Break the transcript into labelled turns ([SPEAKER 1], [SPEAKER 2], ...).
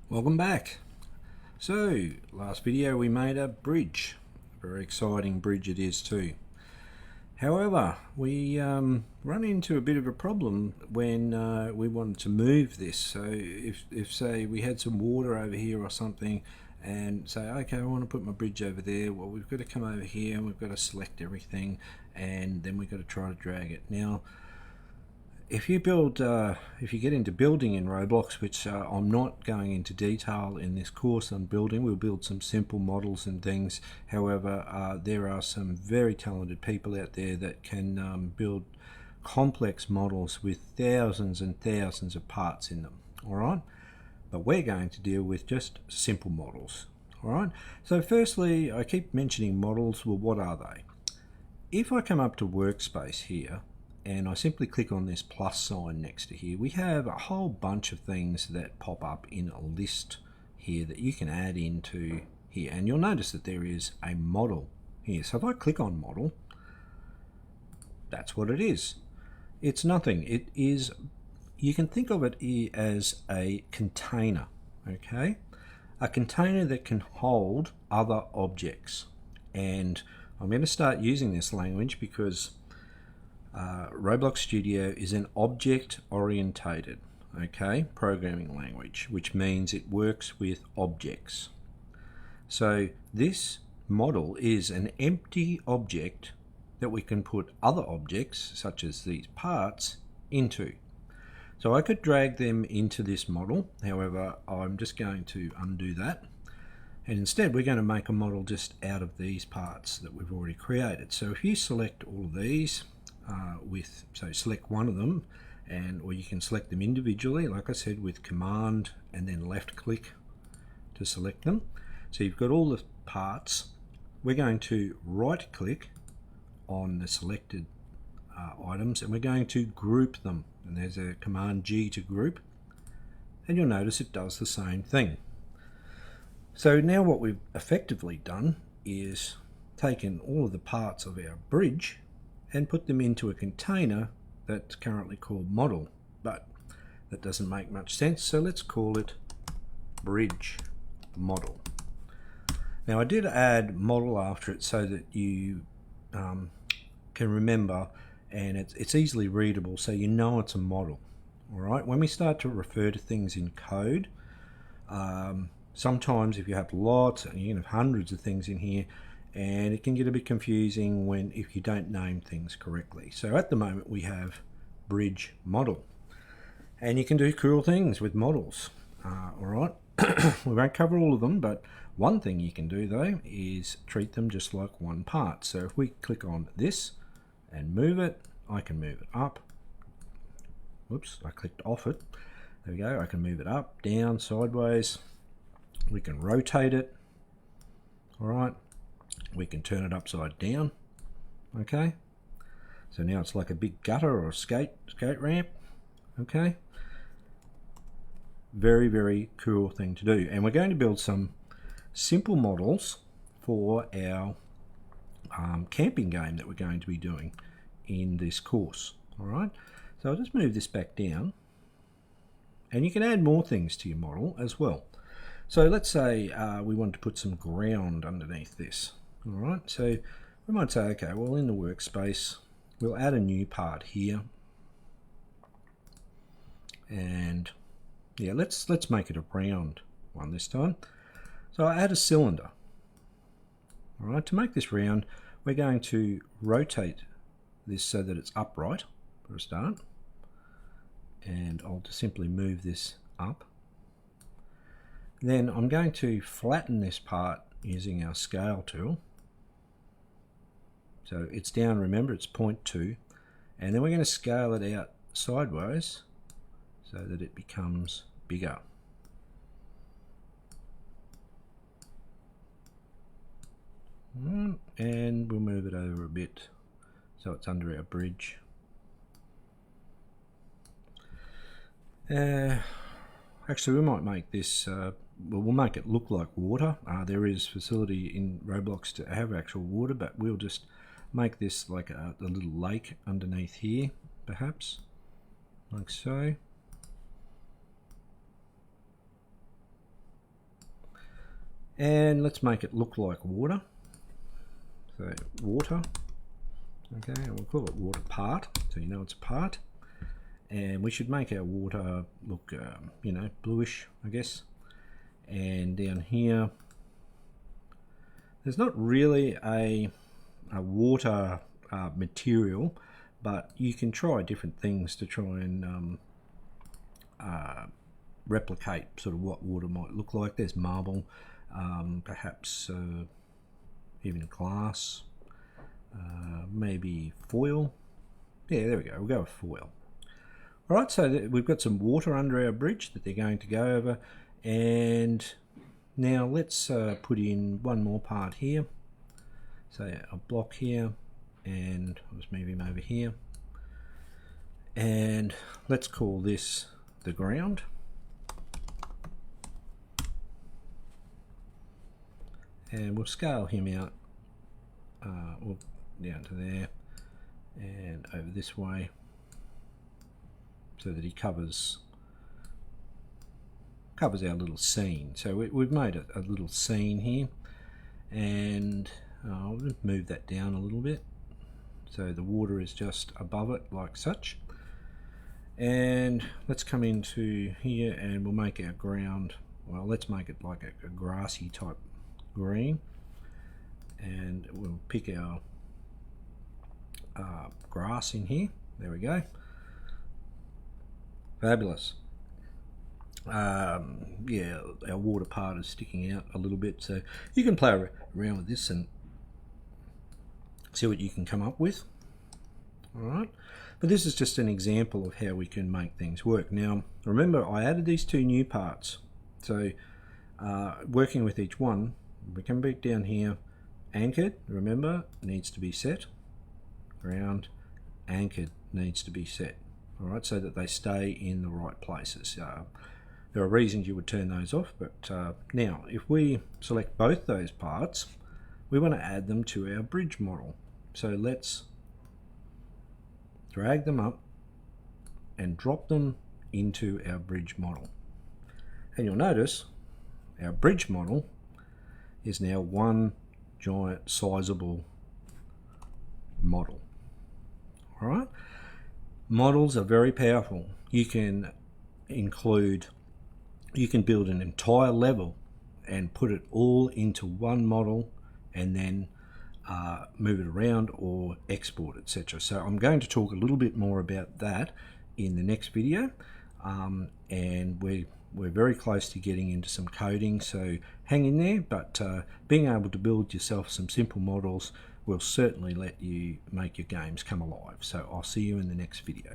[SPEAKER 1] Welcome back. So, last video we made a bridge. Very exciting bridge it is too. However, we run into a bit of a problem when we wanted to move this. So if say we had some water over here or something and say, okay, I want to put my bridge over there, well, we've got to come over here and we've got to select everything and then we've got to try to drag it. Now, if you get into building in Roblox, which I'm not going into detail in this course on building, we'll build some simple models and things. However, there are some very talented people out there that can build complex models with thousands and thousands of parts in them. All right, but we're going to deal with just simple models. All right. So firstly, I keep mentioning models. Well, what are they? If I come up to workspace here, and I simply click on this plus sign next to here, we have a whole bunch of things that pop up in a list here that you can add into here. And you'll notice that there is a model here. So if I click on model, that's what it is. It's nothing. It is, you can think of it as a container, okay? A container that can hold other objects. And I'm going to start using this language because Roblox Studio is an object-orientated, okay, programming language, which means it works with objects. So this model is an empty object that we can put other objects, such as these parts, into. So I could drag them into this model, however, I'm just going to undo that. And instead, we're going to make a model just out of these parts that we've already created. So if you select all of these, so select one of them, or you can select them individually, like I said, with command and then left click to select them. So you've got all the parts. We're going to right click on the selected items and we're going to group them, and there's a command G to group, and you'll notice it does the same thing. So now what we've effectively done is taken all of the parts of our bridge and put them into a container that's currently called model, but that doesn't make much sense, so let's call it bridge model. Now I did add model after it so that you can remember, and it's easily readable, so you know it's a model. All right, when we start to refer to things in code, sometimes if you have lots and you can have hundreds of things in here, and it can get a bit confusing if you don't name things correctly. So at the moment we have bridge model, and you can do cool things with models. All right, we won't cover all of them, but one thing you can do though is treat them just like one part. So if we click on this and move it, I can move it up. Whoops, I clicked off it. There we go. I can move it up, down, sideways. We can rotate it. All right. We can turn it upside down. Okay. So now it's like a big gutter or a skate ramp. Okay. Very, very cool thing to do. And we're going to build some simple models for our camping game that we're going to be doing in this course. All right. So I'll just move this back down. And you can add more things to your model as well. So let's say we want to put some ground underneath this. All right, so we might say, okay, well, in the workspace, we'll add a new part here. And yeah, let's make it a round one this time. So I add a cylinder. All right, to make this round, we're going to rotate this so that it's upright for a start. And I'll just simply move this up. Then I'm going to flatten this part using our scale tool. So it's down, remember, it's 0.2. And then we're going to scale it out sideways so that it becomes bigger. And we'll move it over a bit so it's under our bridge. Actually, we might make this, we'll make it look like water. There is facility in Roblox to have actual water, but we'll just make this like a little lake underneath here, perhaps, like so. And let's make it look like water. So water, okay, and we'll call it water part, so you know it's a part. And we should make our water look, you know, bluish, I guess. And down here, there's not really a water material, but you can try different things to try and replicate sort of what water might look like. There's marble, perhaps even glass, maybe foil. Yeah, there we go, we'll go with foil. Alright, so we've got some water under our bridge that they're going to go over, and now let's put in one more part here. So a block here, and I'll just move him over here, and let's call this the ground. And we'll scale him out down to there and over this way, so that he covers our little scene. So we've made a little scene here, and I'll just move that down a little bit so the water is just above it like such. And let's come into here and we'll make our ground, well, let's make it like a grassy type green, and we'll pick our grass in here. There we go. Fabulous. Yeah, our water part is sticking out a little bit, so you can play around with this and see what you can come up with. Alright, but this is just an example of how we can make things work. Now remember, I added these two new parts, so working with each one, we come back down here, anchored, remember, needs to be set, ground, anchored needs to be set. Alright, so that they stay in the right places. There are reasons you would turn those off, but now if we select both those parts, we want to add them to our bridge model. So let's drag them up and drop them into our bridge model. And you'll notice our bridge model is now one giant sizable model. Alright? Models are very powerful. You can build an entire level and put it all into one model, and then move it around or export, etc. So I'm going to talk a little bit more about that in the next video, and we're very close to getting into some coding, so hang in there. But being able to build yourself some simple models will certainly let you make your games come alive. So I'll see you in the next video.